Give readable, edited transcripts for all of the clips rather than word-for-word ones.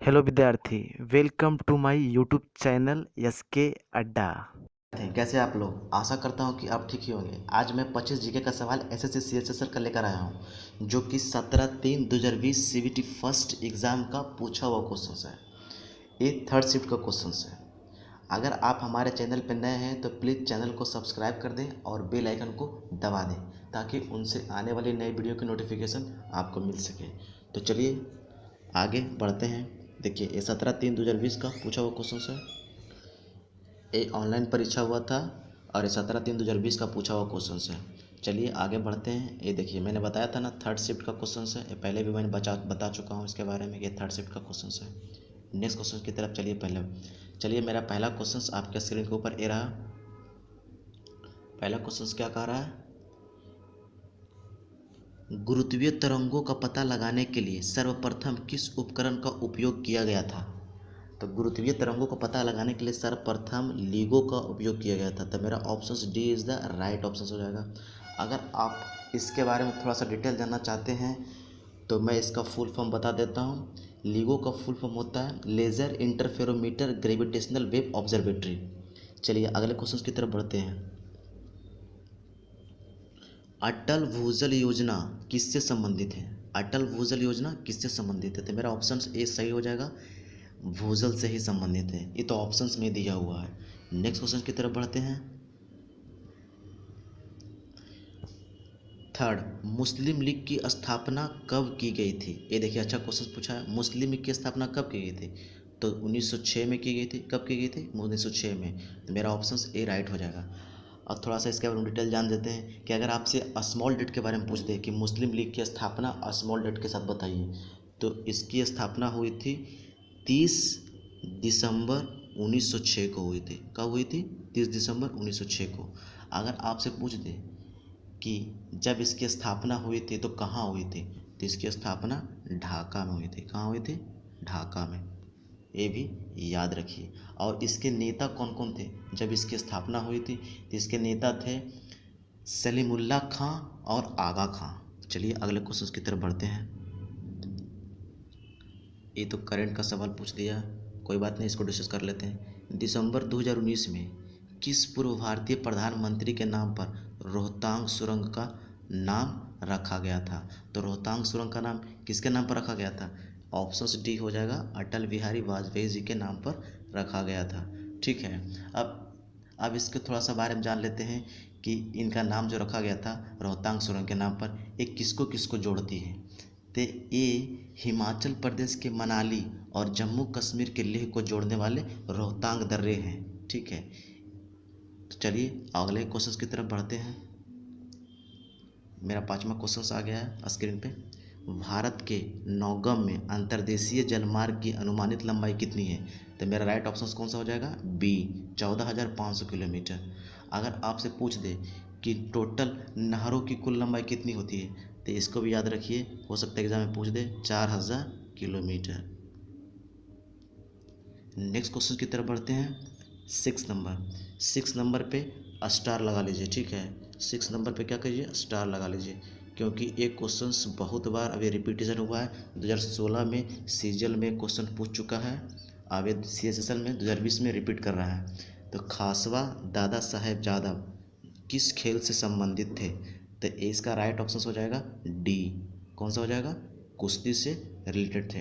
Hello विद्यार्थी, welcome to my YouTube channel SK Adda. कैसे आप लोग। आशा करता हूँ कि आप ठीक ही होंगे। आज मैं 25 जीके का सवाल एसएससी सीएचएसएल का लेकर आया हूँ, जो कि 17/3/2020 सीबीटी फर्स्ट एग्ज़ाम का पूछा हुआ क्वेश्चन है। ये थर्ड शिफ्ट का क्वेश्चन है। अगर आप हमारे चैनल पर नए हैं तो प्लीज़ चैनल को सब्सक्राइब कर दें और बेल आइकन को दबा दें, ताकि उनसे आने वाली नई वीडियो की नोटिफिकेशन आपको मिल सके। तो चलिए आगे बढ़ते हैं। देखिए, ये 17/3/2020 का पूछा हुआ क्वेश्चन है। ये ऑनलाइन परीक्षा हुआ था और ये 17/3/2020 का पूछा हुआ क्वेश्चन है। चलिए आगे बढ़ते हैं। ये देखिए, मैंने बताया था ना थर्ड शिफ्ट का क्वेश्चन है। ये पहले भी मैंने बता चुका हूँ इसके बारे में। ये थर्ड शिफ्ट का क्वेश्चन है। नेक्स्ट क्वेश्चन की तरफ चलिए। चलिए, मेरा पहला क्वेश्चन आपके स्क्रीन के ऊपर ये रहा। पहला क्वेश्चन क्या कह रहा है? गुरुत्वीय तरंगों का पता लगाने के लिए सर्वप्रथम किस उपकरण का उपयोग किया गया था? तो गुरुत्वीय तरंगों का पता लगाने के लिए सर्वप्रथम LIGO का उपयोग किया गया था। तो मेरा option D is the right option हो जाएगा। अगर आप इसके बारे में थोड़ा सा डिटेल जानना चाहते हैं तो मैं इसका फुल फॉर्म बता देता हूँ। LIGO का फुल फॉर्म होता है laser interferometer gravitational wave observatory. चलिए अगले क्वेश्चन की तरफ बढ़ते हैं। अटल भूजल योजना किससे संबंधित है? अटल भूजल योजना किससे संबंधित है? तो मेरा ऑप्शन ए सही हो जाएगा, भूजल से ही संबंधित है। ये तो ऑप्शंस में दिया हुआ है। नेक्स्ट क्वेश्चन की तरफ बढ़ते हैं। थर्ड, मुस्लिम लीग की स्थापना कब की गई थी? ये देखिए, अच्छा क्वेश्चन पूछा है। मुस्लिम लीग की स्थापना कब की गई थी? तो 1906 में की गई थी। कब की गई थी? 1906 में। तो मेरा ऑप्शन ए राइट हो जाएगा। अब थोड़ा सा इसके बारे में डिटेल जान देते हैं कि अगर आपसे स्मॉल डेट के बारे में पूछ दे कि मुस्लिम लीग की स्थापना स्मॉल डेट के साथ बताइए, तो इसकी स्थापना हुई थी 30 दिसंबर 1906 को हुई थी। कब हुई थी? 30 दिसंबर 1906 को। अगर आपसे पूछ दे कि जब इसकी स्थापना हुई थी तो कहाँ हुई थी, तो इसकी स्थापना ढाका में हुई थी। कहाँ हुई थी? ढाका में। ये भी याद रखिए। और इसके नेता कौन कौन थे जब इसकी स्थापना हुई थी? तो इसके नेता थे सलीमुल्लाह खां और आगा खां। चलिए अगले क्वेश्चन की तरफ बढ़ते हैं। ये तो करंट का सवाल पूछ दिया, कोई बात नहीं, इसको डिस्कस कर लेते हैं। दिसंबर 2019 में किस पूर्व भारतीय प्रधानमंत्री के नाम पर रोहतांग सुरंग का नाम रखा गया था? तो रोहतांग सुरंग का नाम किसके नाम पर रखा गया था? ऑप्शन डी हो जाएगा, अटल बिहारी वाजपेयी जी के नाम पर रखा गया था। ठीक है। अब इसके थोड़ा सा बारे में जान लेते हैं कि इनका नाम जो रखा गया था रोहतांग सुरंग के नाम पर, एक किसको किसको जोड़ती है। तो ये हिमाचल प्रदेश के मनाली और जम्मू कश्मीर के लेह को जोड़ने वाले रोहतांग दर्रे हैं। ठीक है। तो चलिए अगले क्वेश्चन की तरफ बढ़ते हैं। मेरा पांचवा क्वेश्चन आ गया है स्क्रीन पे। भारत के नौगम में अंतर्देशीय जलमार्ग की अनुमानित लंबाई कितनी है? तो मेरा राइट ऑप्शन कौन सा हो जाएगा? B, 14,500 kilometre. अगर आपसे पूछ दे कि टोटल नहरों की कुल लंबाई कितनी होती है, तो इसको भी याद रखिए, हो सकता है एग्जाम में पूछ दे, 4,000 किलोमीटर। नेक्स्ट क्वेश्चन की तरफ बढ़ते हैं। 6 नंबर पे स्टार लगा लीजिए। ठीक है, 6 नंबर पे क्या करिए? स्टार लगा लीजिए, क्योंकि एक क्वेश्चन बहुत बार अभी रिपीटेशन हुआ है। 2016 में सीजल में क्वेश्चन पूछ चुका है, अब CHSL में 2020 में रिपीट कर रहा है। तो खासवा दादा साहेब जादव किस खेल से संबंधित थे? तो इसका राइट ऑप्शन हो जाएगा डी। कौन सा हो जाएगा? कुश्ती से रिलेटेड थे।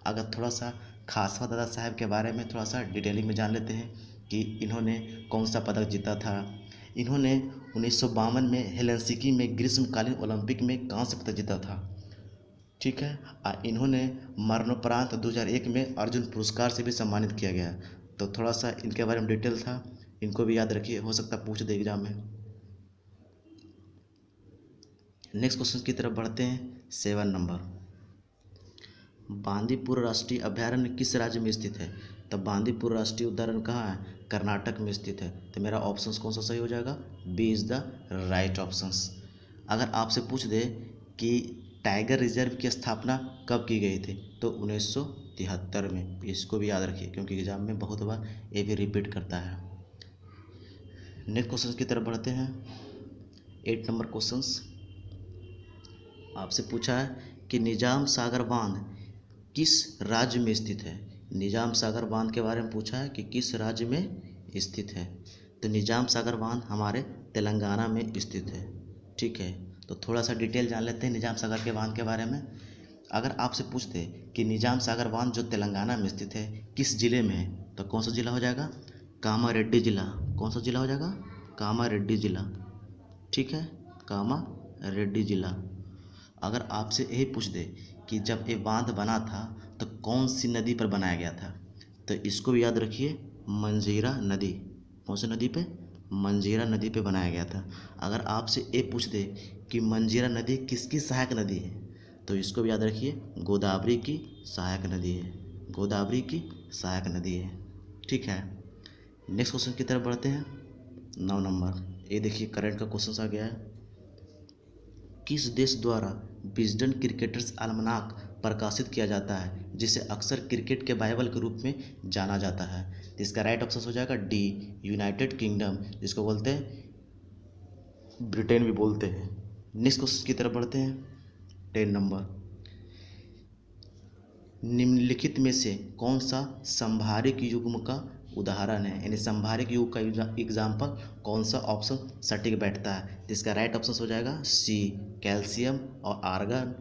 अगर थोड़ा सा खासवा दादा साहब के बारे में थोड़ा सा डिटेलिंग में जान लेते हैं कि इन्होंने कौन सा पदक जीता था। इन्होंने 1952 में हेलसिंकी में ग्रीष्मकालीन ओलंपिक में कांस्य पदक जीता था। ठीक है। इन्होंने मरणोपरांत 2001 में अर्जुन पुरस्कार से भी सम्मानित किया गया। तो थोड़ा सा इनके बारे में डिटेल था, इनको भी याद रखिए, हो सकता पूछ दे एग्जाम में। नेक्स्ट क्वेश्चन की तरफ बढ़ते हैं। 7 नंबर, बांदीपुर राष्ट्रीय अभयारण्य किस राज्य में स्थित है? तो बांदीपुर राष्ट्रीय उद्यान कहाँ है? कर्नाटक में स्थित है। तो मेरा ऑप्शन कौन सा सही हो जाएगा? B is the right options. अगर आपसे पूछ दे कि टाइगर रिजर्व की स्थापना कब की गई थी, तो 1973 में। इसको भी याद रखिए, क्योंकि एग्जाम में बहुत बार ये भी रिपीट करता है। नेक्स्ट क्वेश्चन की तरफ बढ़ते हैं। 8 नंबर क्वेश्चन आपसे पूछा है कि निजाम सागर बांध किस राज्य में स्थित है? निजाम सागर बांध के बारे में पूछा है कि किस राज्य में स्थित है। तो निजाम सागर बांध हमारे तेलंगाना में स्थित है। ठीक है, तो थोड़ा सा डिटेल जान लेते हैं निजाम सागर के बांध के बारे में। अगर आपसे पूछते कि निजाम सागर बांध जो तेलंगाना में स्थित है किस ज़िले में है, तो कौन सा ज़िला हो जाएगा? कामारेड्डी ज़िला। कौन सा ज़िला हो जाएगा? कामारेड्डी ज़िला। ठीक है, कामारेड्डी ज़िला। अगर आपसे यही पूछ दे कि जब ये बांध बना था तो कौन सी नदी पर बनाया गया था, तो इसको भी याद रखिए, मंजीरा नदी। कौन सी नदी पे? मंजीरा नदी पे बनाया गया था। अगर आपसे ये पूछ दे कि मंजीरा नदी किसकी सहायक नदी है, तो इसको भी याद रखिए, गोदावरी की सहायक नदी है। गोदावरी की सहायक नदी है। ठीक है, नेक्स्ट क्वेश्चन की तरफ बढ़ते हैं। 9 नंबर, ये देखिए करंट का क्वेश्चन आ गया है। किस देश द्वारा विजडन क्रिकेटर्स अलमनाक प्रकाशित किया जाता है, जिसे अक्सर क्रिकेट के बाइबल के रूप में जाना जाता है? तो इसका राइट ऑप्शन हो जाएगा डी, यूनाइटेड किंगडम, जिसको बोलते हैं ब्रिटेन भी बोलते हैं। नेक्स्ट क्वेश्चन की तरफ बढ़ते हैं। 10 नंबर, निम्नलिखित में से कौन सा संभारिक युग्म का उदाहरण है? यानी संभारिक युग का एग्जाम्पल कौन सा ऑप्शन सटीक बैठता है? तो इसका राइट ऑप्शन हो जाएगा सी, कैल्शियम और आर्गन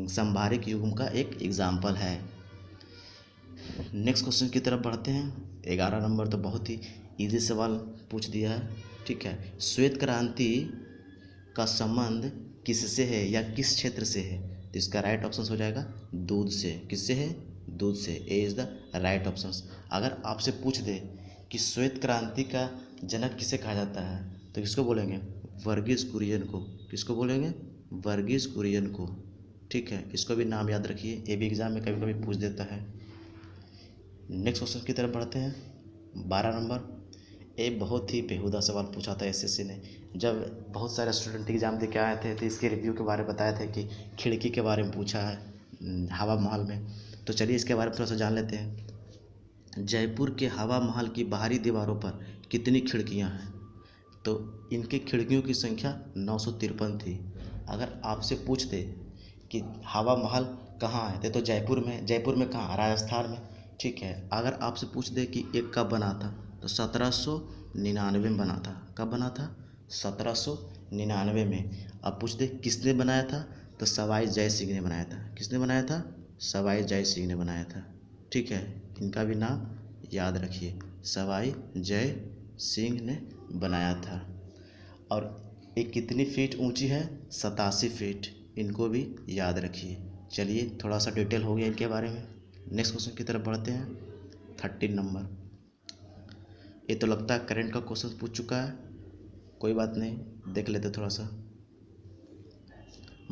संभारिक युग्म का एक एग्जाम्पल है। नेक्स्ट क्वेश्चन की तरफ बढ़ते हैं। 11 नंबर तो बहुत ही इजी सवाल पूछ दिया है। ठीक है, श्वेत क्रांति का संबंध किससे है या किस क्षेत्र से है? तो इसका राइट ऑप्शन हो जाएगा दूध से। किससे है? दूध से। A is the right option. अगर आपसे पूछ दे कि श्वेत क्रांति का जनक किसे कहा जाता है, तो किसको बोलेंगे? वर्गीज कुरियन को। किसको बोलेंगे? वर्गीज कुरियन को। ठीक है, इसको भी नाम याद रखिए, ये भी एग्जाम में कभी कभी पूछ देता है। नेक्स्ट क्वेश्चन की तरफ बढ़ते हैं। 12 नंबर, एक बहुत ही बेहुदा सवाल पूछा था एसएससी ने। जब बहुत सारे स्टूडेंट एग्ज़ाम दे के आए थे तो इसके रिव्यू के बारे में बताए थे कि खिड़की के बारे में पूछा है हवा महल में। तो चलिए इसके बारे में थोड़ा सा जान लेते हैं। जयपुर के हवा महल की बाहरी दीवारों पर कितनी खिड़कियां हैं? तो इनकी खिड़कियों की संख्या 953 थी। अगर आपसे पूछते कि हवा महल कहाँ है, तो जयपुर में। जयपुर में कहाँ? राजस्थान में। ठीक है, अगर आपसे पूछ दे कि एक कब बना था, तो 1799 में बना था। कब बना था? 1799 में। अब पूछ दे किसने बनाया था, तो सवाई जय सिंह ने बनाया था। किसने बनाया था? सवाई जय सिंह ने बनाया था। ठीक है, इनका भी नाम याद रखिए, सवाई जय सिंह ने बनाया था। और ये कितनी फीट ऊंची है? 87 फीट। इनको भी याद रखिए। चलिए थोड़ा सा डिटेल हो गया इनके बारे में। नेक्स्ट क्वेश्चन की तरफ बढ़ते हैं। 13 नंबर, ये तो लगता है करंट का क्वेश्चन पूछ चुका है, कोई बात नहीं, देख लेते थोड़ा सा।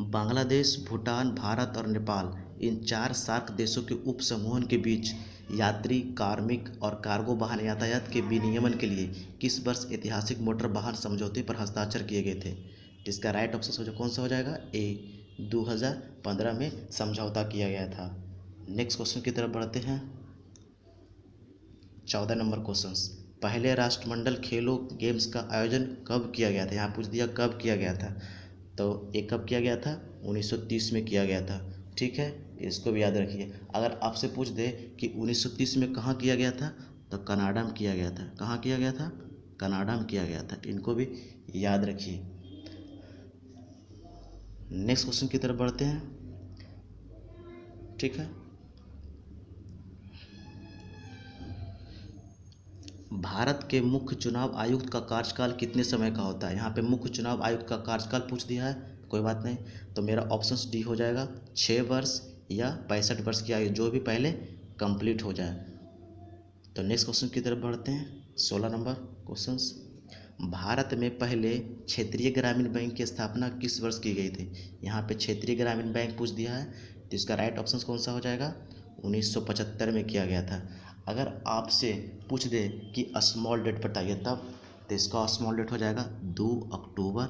बांग्लादेश, भूटान, भारत और नेपाल, इन 4 सार्क देशों के उप समूहों के बीच यात्री, कार्मिक और कार्गो वाहन यातायात के विनियमन के लिए किस वर्ष ऐतिहासिक मोटर वाहन समझौते पर हस्ताक्षर किए गए थे? इसका राइट ऑप्शन कौन सा हो जाएगा? ए, 2015 में समझौता किया गया था। नेक्स्ट क्वेश्चन की तरफ बढ़ते हैं। 14 नंबर क्वेश्चन, पहले राष्ट्रमंडल खेलों गेम्स का आयोजन कब किया गया था? यहाँ पूछ दिया कब किया गया था, तो ये कब किया गया था? 1930 में किया गया था। ठीक है, इसको भी याद रखिए। अगर आपसे पूछ दे कि 1930 में कहाँ किया गया था, तो कनाडा में किया गया था। कहाँ किया गया था? कनाडा में किया गया था। इनको भी याद रखिए। नेक्स्ट क्वेश्चन की तरफ बढ़ते हैं। ठीक है, भारत के मुख्य चुनाव आयुक्त का कार्यकाल कितने समय का होता है? यहाँ पे मुख्य चुनाव आयुक्त का कार्यकाल पूछ दिया है, कोई बात नहीं, तो मेरा ऑप्शन डी हो जाएगा, 6 वर्ष या 65 वर्ष की आयु, जो भी पहले कंप्लीट हो जाए। तो नेक्स्ट क्वेश्चन की तरफ बढ़ते हैं। 16 नंबर क्वेश्चन, भारत में पहले क्षेत्रीय ग्रामीण बैंक की स्थापना किस वर्ष की गई थी? यहाँ पे क्षेत्रीय ग्रामीण बैंक पूछ दिया है, तो इसका राइट ऑप्शन कौन सा हो जाएगा? 1975 में किया गया था। अगर आपसे पूछ दे कि स्मॉल डेट बताइए तब, तो इसका स्मॉल डेट हो जाएगा 2 अक्टूबर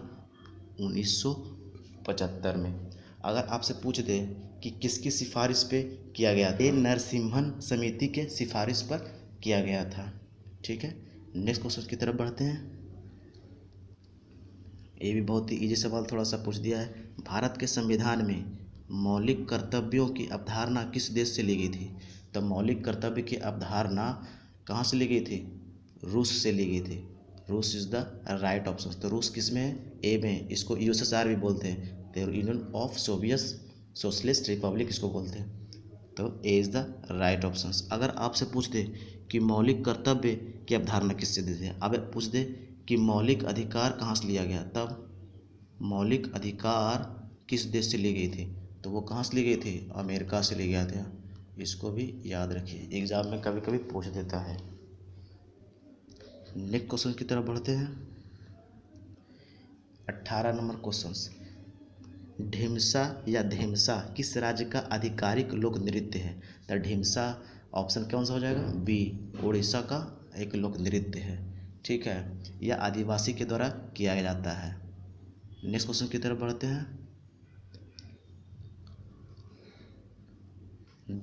1975 में। अगर आपसे पूछ दे कि किसकी सिफारिश पे किया गया, ए नरसिम्हन समिति के सिफारिश पर किया गया था। ठीक है, नेक्स्ट क्वेश्चन की तरफ बढ़ते हैं। ये भी बहुत ही इजी सवाल थोड़ा सा पूछ दिया है। भारत के संविधान में मौलिक कर्तव्यों की अवधारणा किस देश से ली गई थी? तो मौलिक कर्तव्य की अवधारणा कहाँ से ली गई थी? रूस से ली गई थी। रूस इज़ द राइट ऑप्शन। तो रूस किस में है? ए में है। इसको यूएसएसआर भी बोलते हैं, तो union of Soviet socialist Republic इसको बोलते हैं। तो A is the right option. अगर आपसे पूछ दे कि मौलिक कर्तव्य की अवधारणा किससे दी थी, अब पूछ दे कि मौलिक अधिकार कहाँ से लिया गया, तब मौलिक अधिकार किस देश से ली गई थी, तो वो कहाँ से ली गई थी? अमेरिका से ली गया था। इसको भी याद रखिए, एग्जाम में कभी कभी पूछ देता है। नेक्स्ट क्वेश्चन की तरफ बढ़ते हैं। 18 नंबर क्वेश्चन, ढीमसा या धेमसा किस राज्य का आधिकारिक लोक नृत्य है? तो ढीमसा ऑप्शन कौन सा हो जाएगा? बी, उड़ीसा का एक लोक नृत्य है। ठीक है, यह आदिवासी के द्वारा किया जाता है। नेक्स्ट क्वेश्चन की तरफ बढ़ते हैं।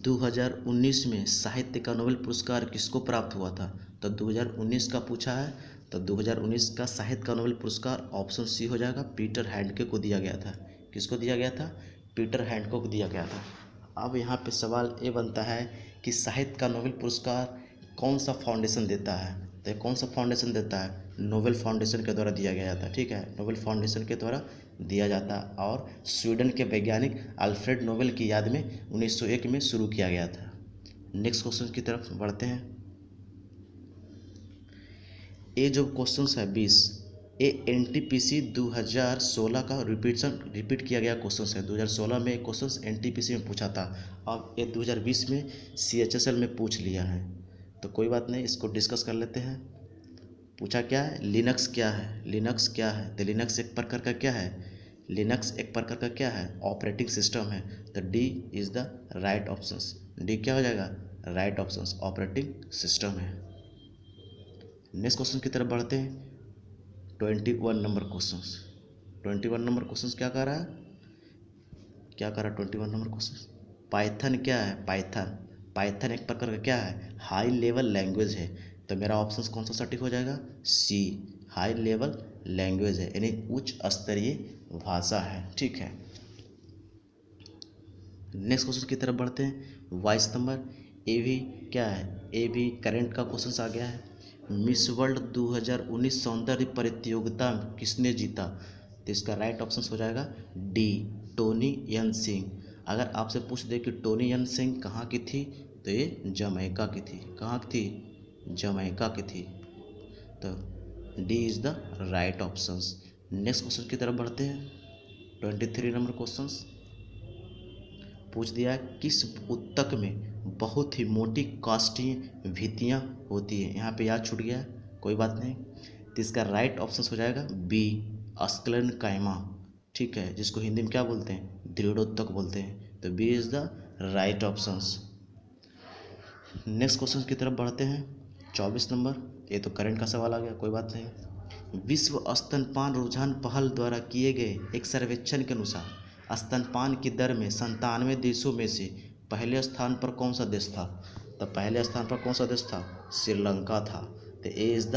2019 में साहित्य का नोबेल पुरस्कार किसको प्राप्त हुआ था? तो 2019 का पूछा है, तो 2019 का साहित्य का नोबेल पुरस्कार ऑप्शन सी हो जाएगा, पीटर हैंडके को दिया गया था। किसको दिया गया था? पीटर हैंडके को दिया गया था। अब यहाँ पे सवाल ये बनता है कि साहित्य का नोबेल पुरस्कार कौन सा फाउंडेशन देता है? तो कौन सा फाउंडेशन देता है? नोबेल फाउंडेशन के द्वारा दिया गया था। ठीक है, नोबेल फाउंडेशन के द्वारा दिया जाता, और स्वीडन के वैज्ञानिक अल्फ्रेड नोबेल की याद में 1901 में शुरू किया गया था। नेक्स्ट क्वेश्चन की तरफ बढ़ते हैं। ये जो क्वेश्चन है 20, ये एनटीपीसी 2016 का रिपीट किया गया क्वेश्चन है। 2016 में क्वेश्चन एनटीपीसी में पूछा था, अब ये 2020 में सीएचएसएल में पूछ लिया है। तो कोई बात नहीं, इसको डिस्कस कर लेते हैं। पूछा क्या है? लिनक्स क्या है? लिनक्स क्या है? तो लिनक्स एक प्रकार का क्या है? लिनक्स एक प्रकार का क्या है? ऑपरेटिंग सिस्टम है। तो D is the right option. D क्या हो जाएगा? राइट ऑप्शन, ऑपरेटिंग सिस्टम है। नेक्स्ट क्वेश्चन की तरफ बढ़ते हैं। 21 नंबर क्वेश्चन। 21 नंबर क्वेश्चन क्या कर रहा है? क्या कर रहा है 21 नंबर क्वेश्चन? पाइथन क्या है? पाइथन एक प्रकार का क्या है? हाई लेवल लैंग्वेज है। तो मेरा ऑप्शन कौन सा सटीक हो जाएगा? सी, हाई लेवल लैंग्वेज है, यानी उच्च स्तरीय भाषा है। ठीक है, नेक्स्ट क्वेश्चन की तरफ बढ़ते हैं। 22 नंबर, ये भी क्या है? ये भी करंट का क्वेश्चन आ गया है। मिस वर्ल्ड 2019 सौंदर्य प्रतियोगिता किसने जीता? तो इसका राइट ऑप्शन हो जाएगा डी, टोनी यन सिंह। अगर आपसे पूछ दे कि टोनी यन सिंह कहाँ की थी, तो ये जमैका की थी। कहाँ की थी? जमैका की थी। तो D is the right option. Next question की तरफ बढ़ते हैं। 23 नंबर क्वेश्चन पूछ दिया है, किस उत्तक में बहुत ही मोटी काष्ठीय भित्तियाँ होती हैं? यहाँ पे याद छूट गया, कोई बात नहीं। तो इसका राइट ऑप्शन हो जाएगा बी, अस्क्लन कायमा। ठीक है, जिसको हिंदी में क्या बोलते हैं? दृढ़ोत्तक बोलते हैं। तो B is the right option. Next question की तरफ बढ़ते हैं। 24 नंबर, ये तो करंट का सवाल आ गया, कोई बात नहीं। विश्व स्तनपान रुझान पहल द्वारा किए गए एक सर्वेक्षण के अनुसार स्तनपान की दर में 97 देशों में से पहले स्थान पर कौन सा देश था? तो पहले स्थान पर कौन सा देश था? श्रीलंका था। तो A is the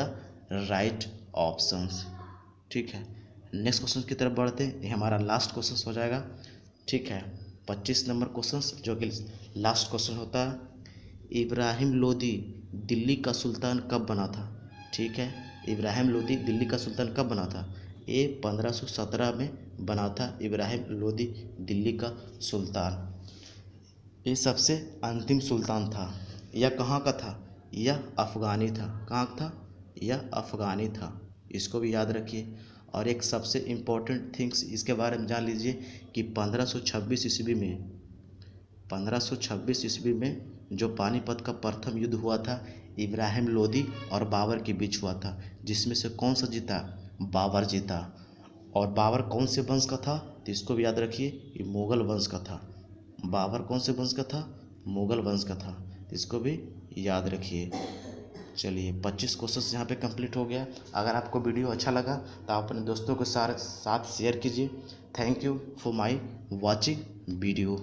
right option. ठीक है, नेक्स्ट क्वेश्चन की तरफ बढ़ते हैं। ये हमारा लास्ट क्वेश्चन हो जाएगा। ठीक है, 25 नंबर क्वेश्चन, जो कि लास्ट क्वेश्चन होता है। इब्राहिम लोदी दिल्ली का सुल्तान कब बना था? ठीक है, इब्राहिम लोदी दिल्ली का सुल्तान कब बना था? ये 1517 में बना था इब्राहिम लोदी दिल्ली का सुल्तान। ये सबसे अंतिम सुल्तान था। यह कहाँ का था? यह अफ़गानी था। कहाँ था? यह अफ़गानी था। इसको भी याद रखिए। और एक सबसे इम्पोर्टेंट थिंग्स इसके बारे में जान लीजिए कि 1526 ईस्वी में जो पानीपत का प्रथम युद्ध हुआ था, इब्राहिम लोदी और बाबर के बीच हुआ था, जिसमें से कौन सा जीता? बाबर जीता। और बाबर कौन से वंश का था? तो इसको भी याद रखिए, ये मुग़ल वंश का था। बाबर कौन से वंश का था? मुग़ल वंश का था। इसको भी याद रखिए। चलिए, 25 क्वेश्चन यहाँ पे कंप्लीट हो गया। अगर आपको वीडियो अच्छा लगा तो आप अपने दोस्तों के साथ शेयर कीजिए। Thank you for my watching video.